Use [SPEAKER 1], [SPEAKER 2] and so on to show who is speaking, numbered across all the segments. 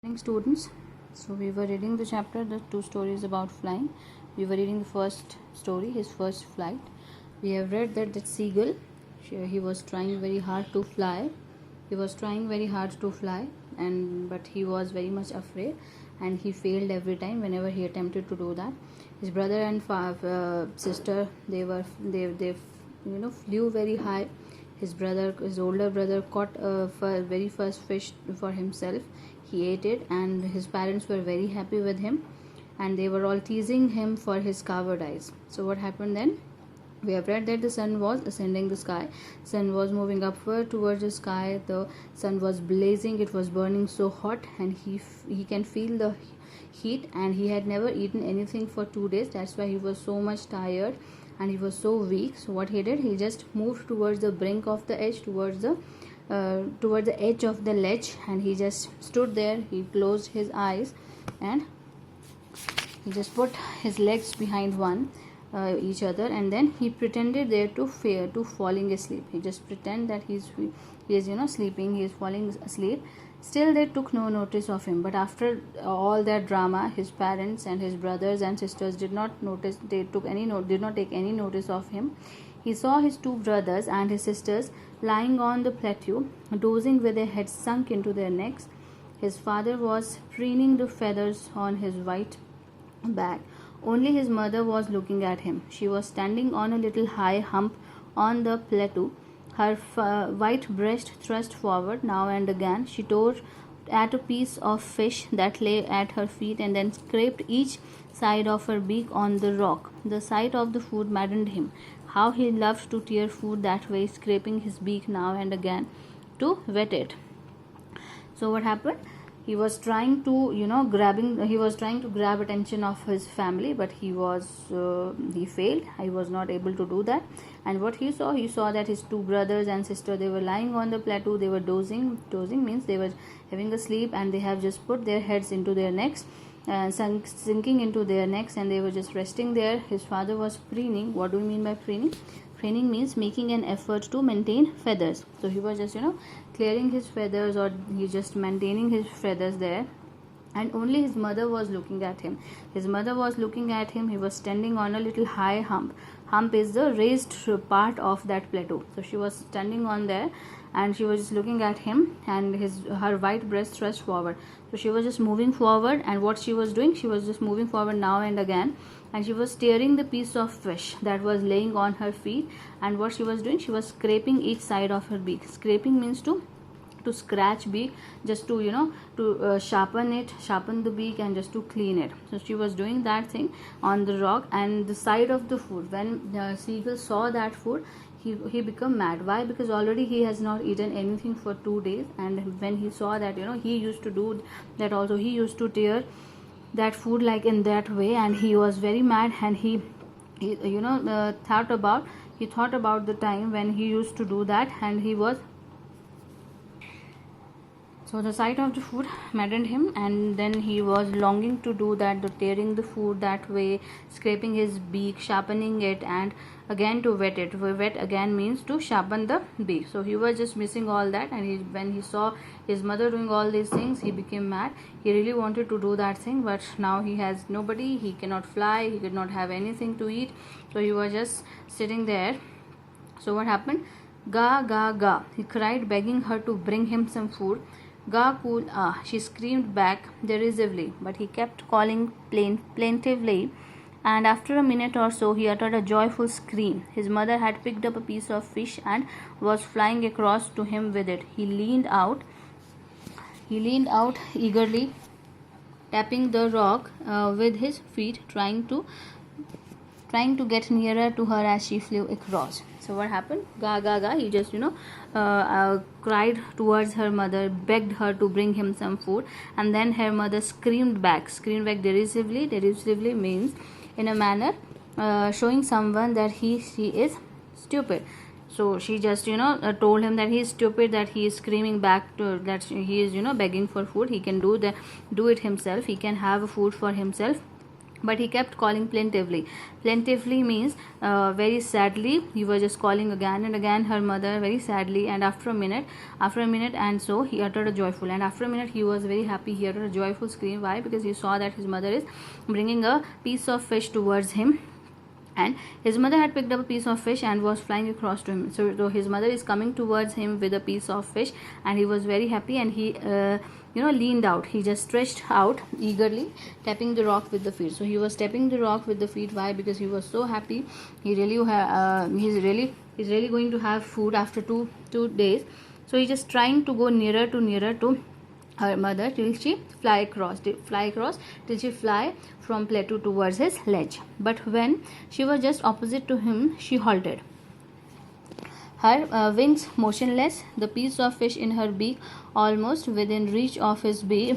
[SPEAKER 1] Morning students. So we were reading the chapter, the two stories about flying. We were reading the first story, his first flight. We have read that the seagull, he was trying very hard to fly. He was trying very hard to fly, but he was very much afraid, and he failed every time whenever he attempted to do that. His brother and sister, they flew very high. His older brother caught very first fish for himself. He ate it, and his parents were very happy with him, and they were all teasing him for his coward eyes. So what happened then? We have read that the sun was ascending the sky. Sun was moving upward towards the sky. The sun was blazing. It was burning so hot, and he can feel the heat, and he had never eaten anything for 2 days. That's why he was so much tired, and he was so weak. So what he did, he just moved towards the brink of the edge, toward the edge of the ledge, and he just stood there. He closed his eyes, and he just put his legs behind each other, and then he pretended there to falling asleep. He just pretend that he is sleeping, he is falling asleep. Still they took no notice of him. But after all that drama, his parents and his brothers and sisters did not take any notice of him. He saw his two brothers and his sisters lying on the plateau, dozing with their heads sunk into their necks. His father was preening the feathers on his white back. Only his mother was looking at him. She was standing on a little high hump on the plateau, her white breast thrust forward. Now and again she tore at a piece of fish that lay at her feet, and then scraped each side of her beak on the rock. The sight of the food maddened him. How he loved to tear food that way, scraping his beak now and again to wet it. So what happened? He was trying to grab attention of his family, but he failed. He was not able to do that. And what he saw that his two brothers and sister, they were lying on the plateau. They were dozing means they were having a sleep, and they have just put their heads into their necks, sinking into their necks, and they were just resting there. His father was preening. What do we mean by preening? Preening means making an effort to maintain feathers. So he was just clearing his feathers, or he just maintaining his feathers there. And only his mother was looking at him. He was standing on a little high hump. Hump is the raised part of that plateau. So she was standing on there, and she was just looking at him, and her white breast thrust forward. So she was just moving forward, and what she was doing, she was just moving forward now and again, and she was tearing the piece of fish that was laying on her feet. And what she was doing, she was scraping each side of her beak. Scraping means to scratch beak, just to sharpen the beak, and just to clean it. So she was doing that thing on the rock and the side of the food. When the seagull saw that food, he became mad. Why? Because already he has not eaten anything for 2 days, and when he saw that he used to do that also, he used to tear that food like in that way, and he was very mad. And he thought about the time when he used to do that, and he was. So the sight of the food maddened him, and then he was longing to do that, tearing the food that way, scraping his beak, sharpening it, and again to wet it. Wet again means to sharpen the beak. So he was just missing all that, and when he saw his mother doing all these things, he became mad. He really wanted to do that thing, but now he has nobody. He cannot fly. He could not have anything to eat. So he was just sitting there. So what happened? Ga, ga, ga, he cried, begging her to bring him some food. Ga, cool, ah, she screamed back derisively, but he kept calling plaintively, and after a minute or so he uttered a joyful scream. His mother had picked up a piece of fish and was flying across to him with it. He leaned out eagerly, tapping the rock with his feet, trying to get nearer to her as she flew across. So what happened? Ga, ga, ga, he just cried towards her mother, begged her to bring him some food, and then her mother screamed back derisively. Derisively means in a manner showing someone that she is stupid. So she just told him that he is stupid, that he is screaming back that he is begging for food. He can do it himself. He can have food for himself, but he kept calling plaintively. Plaintively means very sadly. He was just calling again and again her mother very sadly, and after a minute, and so he uttered a joyful, and after a minute he was very happy. He uttered a joyful scream. Why? Because he saw that his mother is bringing a piece of fish towards him, and his mother had picked up a piece of fish and was flying across to him. So his mother is coming towards him with a piece of fish, and he was very happy, and he leaned out. He just stretched out eagerly, tapping the rock with the feet. So he was tapping the rock with the feet. Why? Because he was so happy. He's really going to have food after two days. So he's just trying to go nearer to her mother till she fly across till she fly from plateau towards his ledge. But when she was just opposite to him, she halted, her wings motionless, the piece of fish in her beak almost within reach of his beak.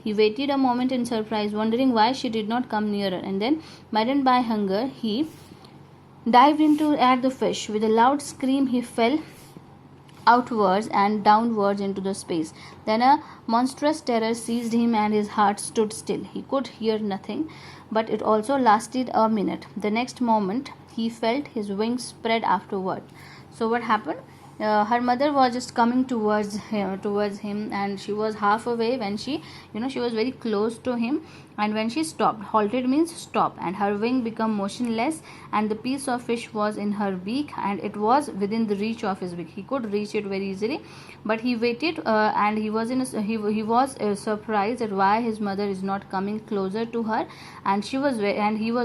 [SPEAKER 1] He waited a moment in surprise, wondering why she did not come nearer, and then, maddened by hunger, he dived into at the fish. With a loud scream, he fell outwards and downwards into the space. Then a monstrous terror seized him, and his heart stood still. He could hear nothing, but it also lasted a minute. The next moment he felt his wings spread afterward. So what happened? Her mother was just coming towards him, and she was half away when she was very close to him, and when she stopped, halted means stop, and her wing became motionless, and the piece of fish was in her beak, and it was within the reach of his beak. He could reach it very easily, but he waited, and he was surprised at why his mother is not coming closer to her, and he was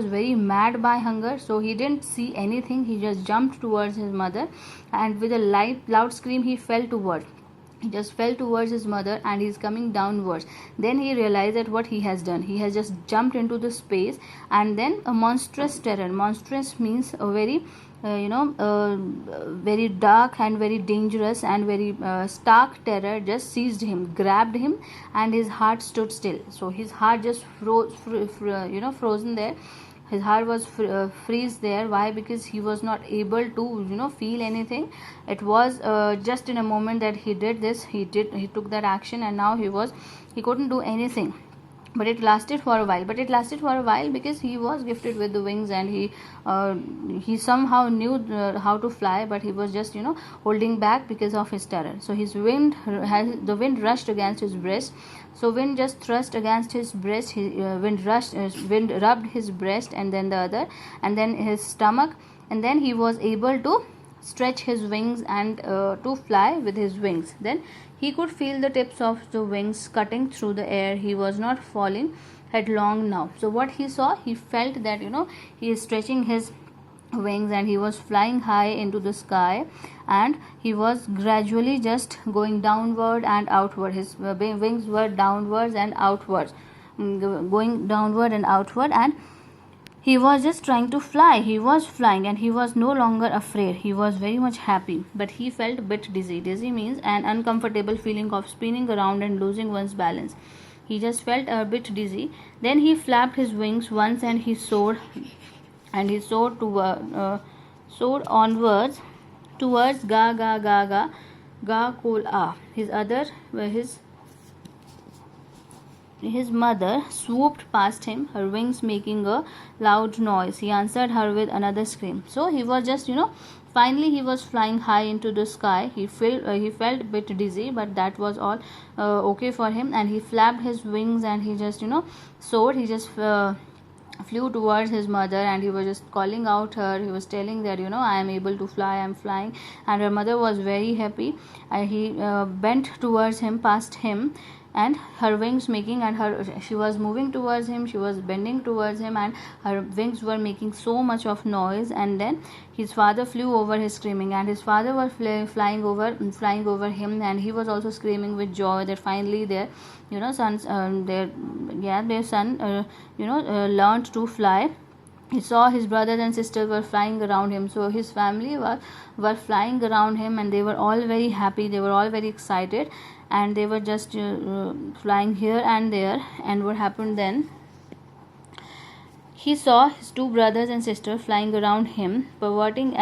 [SPEAKER 1] very mad by hunger. So he didn't see anything. He just jumped towards his mother, and with a loud scream he fell towards his mother, and he's coming downwards. Then he realized that what he has done. He has just jumped into the space, and then a monstrous terror. Monstrous means a very very dark and very dangerous and very stark terror just seized him, grabbed him, and his heart stood still. So his heart just frozen there. His heart was freeze there. Why? Because he was not able to feel anything. It was just in a moment that he did this. He took that action, and now he couldn't do anything. But it lasted for a while. Because he was gifted with the wings, and he somehow knew how to fly, but he was just holding back because of his terror. So the wind rushed against his breast. So wind just thrust against his breast. Wind rubbed his breast, and then the other, and then his stomach, and then he was able to stretch his wings and to fly with his wings. Then he could feel the tips of the wings cutting through the air. He was not falling headlong now. So what he saw, he felt that he is stretching his wings, and he was flying high into the sky, and he was gradually just going downward and outward. His wings were downwards and outwards, going downward and outward, and he was just trying to fly. He was flying, and he was no longer afraid. He was very much happy, but he felt a bit dizzy. Dizzy means an uncomfortable feeling of spinning around and losing one's balance. He just felt a bit dizzy. Then he flapped his wings once, and he soared onwards towards ga kol a. His mother swooped past him, her wings making a loud noise. He answered her with another scream. So he was just finally he was flying high into the sky. He felt a bit dizzy, but that was all okay for him, and he flapped his wings, and he just soared. He just flew towards his mother, and he was just calling out her. He was telling that I am able to fly, I am flying, and her mother was very happy. He bent towards him, past him, and her wings making, and she was moving towards him, she was bending towards him, and her wings were making so much of noise. And then his father flew over his screaming, and his father was flying over him, and he was also screaming with joy that finally their son learned to fly. He saw his brothers and sisters were flying around him, so his family were flying around him, and they were all very happy, they were all very excited, and they were just flying here and there. And what happened then, He saw his two brothers and sister flying around him, curvetting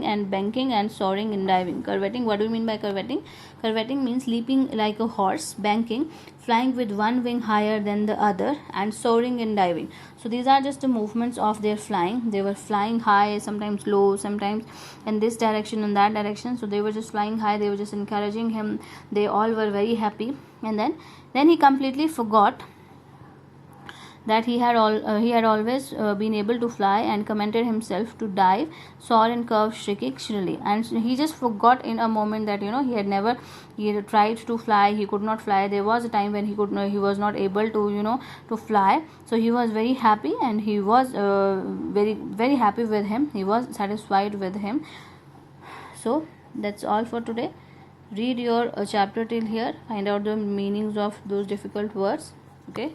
[SPEAKER 1] and banking and soaring and diving. Curvetting, what do you mean by curvetting? Curvetting means leaping like a horse, banking, flying with one wing higher than the other, and soaring and diving. So these are just the movements of their flying. They were flying high, sometimes low, sometimes in this direction and that direction. So they were just flying high, they were just encouraging him. They all were very happy. And then he completely forgot that he had always been able to fly, and commended himself to dive, soar and curve shrilly. And he just forgot in a moment that he had tried to fly, he could not fly. There was a time when he was not able to to fly. So he was very happy, and he was very very happy with him. He was satisfied with him. So that's all for today. Read your chapter till here, find out the meanings of those difficult words. Okay.